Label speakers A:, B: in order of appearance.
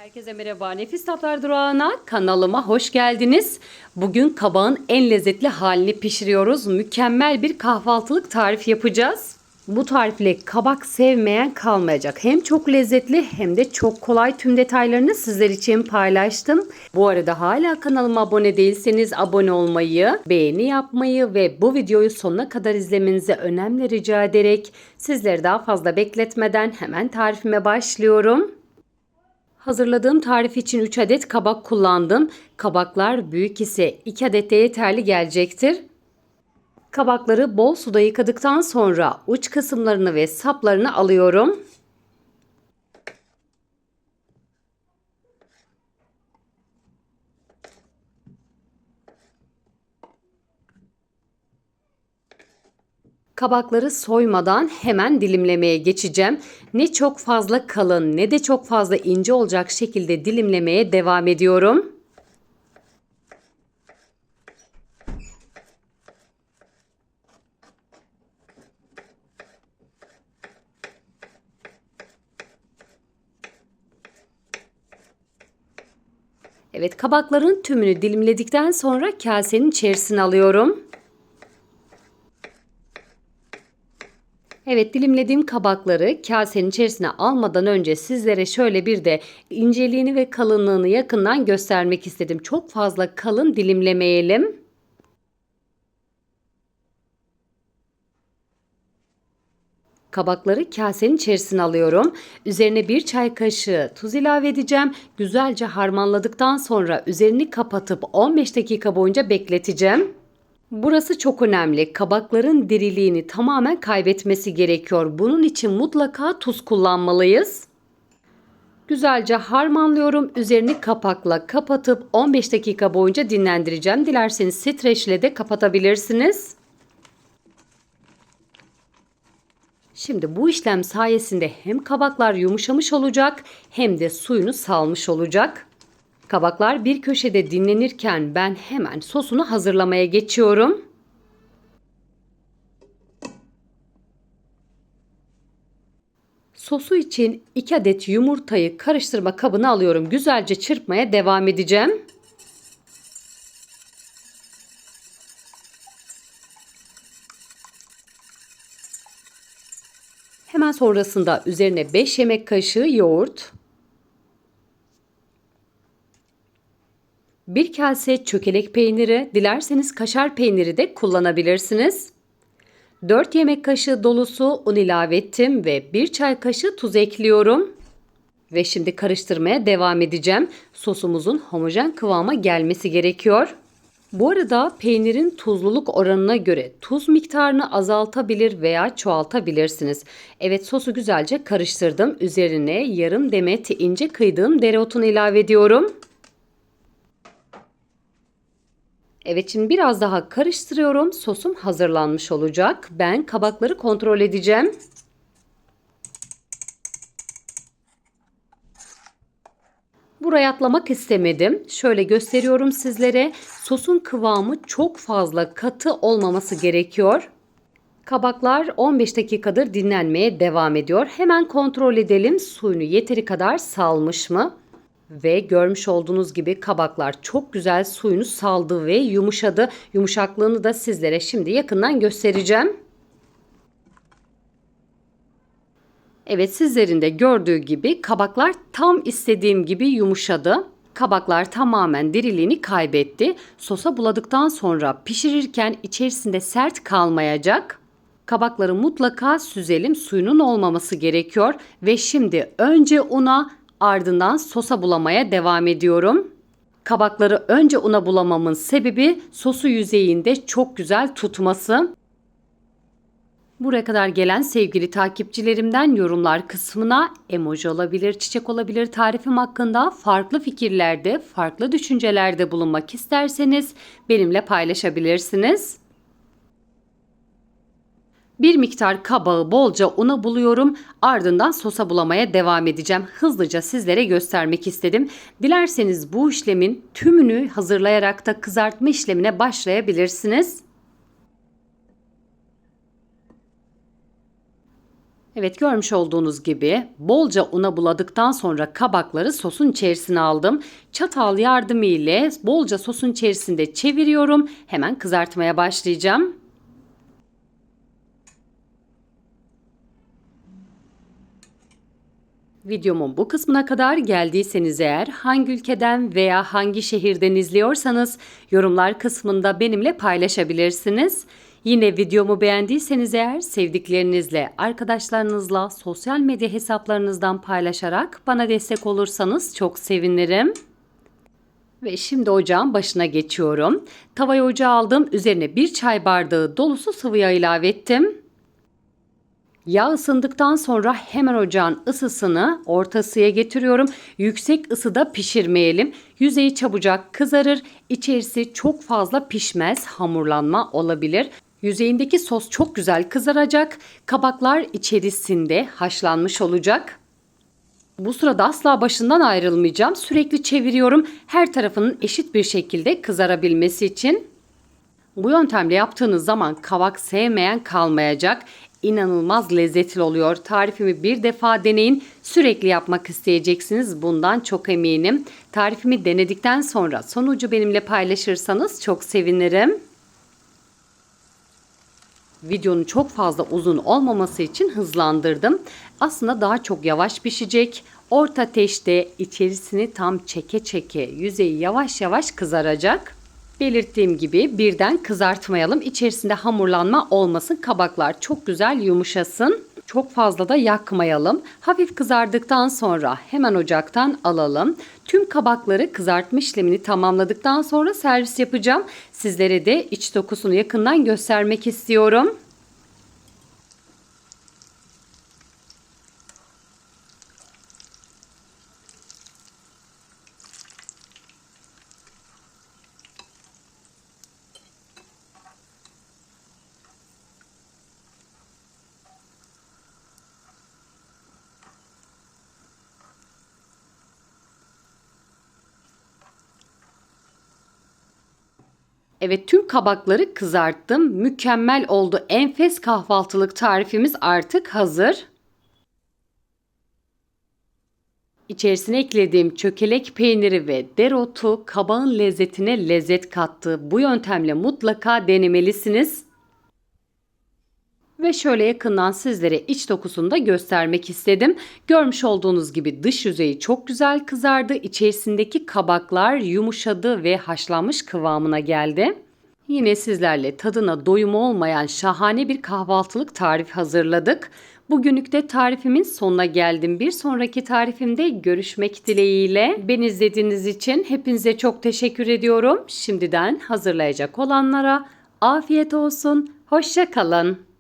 A: Herkese merhaba. Nefis Tatlar Durağı'na kanalıma hoş geldiniz. Bugün kabağın en lezzetli halini pişiriyoruz. Mükemmel bir kahvaltılık tarif yapacağız. Bu tarifle kabak sevmeyen kalmayacak. Hem çok lezzetli hem de çok kolay. Tüm detaylarını sizler için paylaştım. Bu arada hala kanalıma abone değilseniz abone olmayı, beğeni yapmayı ve bu videoyu sonuna kadar izlemenizi önemli rica ederek sizleri daha fazla bekletmeden hemen tarifime başlıyorum. Hazırladığım tarif için 3 adet kabak kullandım. Kabaklar büyük ise 2 adet de yeterli gelecektir. Kabakları bol suda yıkadıktan sonra uç kısımlarını ve saplarını alıyorum. Kabakları soymadan hemen dilimlemeye geçeceğim. Ne çok fazla kalın ne de çok fazla ince olacak şekilde dilimlemeye devam ediyorum. Evet, kabakların tümünü dilimledikten sonra kasenin içerisine alıyorum. Evet, dilimlediğim kabakları kasenin içerisine almadan önce sizlere şöyle bir de inceliğini ve kalınlığını yakından göstermek istedim. Çok fazla kalın dilimlemeyelim. Kabakları kasenin içerisine alıyorum. Üzerine 1 çay kaşığı tuz ilave edeceğim. Güzelce harmanladıktan sonra üzerini kapatıp 15 dakika boyunca bekleteceğim. Burası çok önemli. Kabakların diriliğini tamamen kaybetmesi gerekiyor. Bunun için mutlaka tuz kullanmalıyız. Güzelce harmanlıyorum. Üzerini kapakla kapatıp 15 dakika boyunca dinlendireceğim. Dilerseniz streçle de kapatabilirsiniz. Şimdi bu işlem sayesinde hem kabaklar yumuşamış olacak hem de suyunu salmış olacak. Kabaklar bir köşede dinlenirken ben hemen sosunu hazırlamaya geçiyorum. Sosu için 2 adet yumurtayı karıştırma kabına alıyorum. Güzelce çırpmaya devam edeceğim. Hemen sonrasında üzerine 5 yemek kaşığı yoğurt, 1 kase çökelek peyniri, dilerseniz kaşar peyniri de kullanabilirsiniz. 4 yemek kaşığı dolusu un ilave ettim ve 1 çay kaşığı tuz ekliyorum. Ve şimdi karıştırmaya devam edeceğim. Sosumuzun homojen kıvama gelmesi gerekiyor. Bu arada peynirin tuzluluk oranına göre tuz miktarını azaltabilir veya çoğaltabilirsiniz. Evet, sosu güzelce karıştırdım. Üzerine yarım demet ince kıydığım dereotunu ilave ediyorum. Evet, şimdi biraz daha karıştırıyorum. Sosum hazırlanmış olacak. Ben kabakları kontrol edeceğim. Buraya atlamak istemedim. Şöyle gösteriyorum sizlere. Sosun kıvamı çok fazla katı olmaması gerekiyor. Kabaklar 15 dakikadır dinlenmeye devam ediyor. Hemen kontrol edelim suyunu yeteri kadar salmış mı? Ve görmüş olduğunuz gibi kabaklar çok güzel suyunu saldı ve yumuşadı. Yumuşaklığını da sizlere şimdi yakından göstereceğim. Evet, sizlerin de gördüğü gibi kabaklar tam istediğim gibi yumuşadı. Kabaklar tamamen diriliğini kaybetti. Sosa buladıktan sonra pişirirken içerisinde sert kalmayacak. Kabakları mutlaka süzelim. Suyunun olmaması gerekiyor. Ve şimdi önce una, ardından sosa bulamaya devam ediyorum. Kabakları önce una bulamamın sebebi sosu yüzeyinde çok güzel tutması. Buraya kadar gelen sevgili takipçilerimden yorumlar kısmına emoji olabilir, çiçek olabilir, tarifim hakkında farklı fikirlerde, farklı düşüncelerde bulunmak isterseniz benimle paylaşabilirsiniz. Bir miktar kabağı bolca una buluyorum. Ardından sosa bulamaya devam edeceğim. Hızlıca sizlere göstermek istedim. Dilerseniz bu işlemin tümünü hazırlayarak da kızartma işlemine başlayabilirsiniz. Evet, görmüş olduğunuz gibi bolca una buladıktan sonra kabakları sosun içerisine aldım. Çatal yardımı ile bolca sosun içerisinde çeviriyorum. Hemen kızartmaya başlayacağım. Videomun bu kısmına kadar geldiyseniz eğer hangi ülkeden veya hangi şehirden izliyorsanız yorumlar kısmında benimle paylaşabilirsiniz. Yine videomu beğendiyseniz eğer sevdiklerinizle, arkadaşlarınızla, sosyal medya hesaplarınızdan paylaşarak bana destek olursanız çok sevinirim. Ve şimdi ocağın başına geçiyorum. Tavayı ocağa aldım. Üzerine bir çay bardağı dolusu sıvı yağ ilave ettim. Yağ ısındıktan sonra hemen ocağın ısısını orta ısıya getiriyorum. Yüksek ısıda pişirmeyelim. Yüzeyi çabucak kızarır. İçerisi çok fazla pişmez, hamurlanma olabilir. Yüzeyindeki sos çok güzel kızaracak. Kabaklar içerisinde haşlanmış olacak. Bu sırada asla başından ayrılmayacağım. Sürekli çeviriyorum. Her tarafının eşit bir şekilde kızarabilmesi için. Bu yöntemle yaptığınız zaman kabak sevmeyen kalmayacak. İnanılmaz lezzetli oluyor. Tarifimi bir defa deneyin. Sürekli yapmak isteyeceksiniz. Bundan çok eminim. Tarifimi denedikten sonra sonucu benimle paylaşırsanız çok sevinirim. Videonun çok fazla uzun olmaması için hızlandırdım. Aslında daha çok yavaş pişecek. Orta ateşte içerisini tam çeke çeke yüzeyi yavaş yavaş kızaracak. Belirttiğim gibi birden kızartmayalım. İçerisinde hamurlanma olmasın. Kabaklar çok güzel yumuşasın. Çok fazla da yakmayalım. Hafif kızardıktan sonra hemen ocaktan alalım. Tüm kabakları kızartma işlemini tamamladıktan sonra servis yapacağım. Sizlere de iç dokusunu yakından göstermek istiyorum. Evet, tüm kabakları kızarttım. Mükemmel oldu. Enfes kahvaltılık tarifimiz artık hazır. İçerisine eklediğim çökelek peyniri ve dereotu kabağın lezzetine lezzet kattı. Bu yöntemle mutlaka denemelisiniz. Ve şöyle yakından sizlere iç dokusunu da göstermek istedim. Görmüş olduğunuz gibi dış yüzeyi çok güzel kızardı. İçerisindeki kabaklar yumuşadı ve haşlanmış kıvamına geldi. Yine sizlerle tadına doyum olmayan şahane bir kahvaltılık tarif hazırladık. Bugünlük de tarifimin sonuna geldim. Bir sonraki tarifimde görüşmek dileğiyle. Beni izlediğiniz için hepinize çok teşekkür ediyorum. Şimdiden hazırlayacak olanlara afiyet olsun. Hoşça kalın.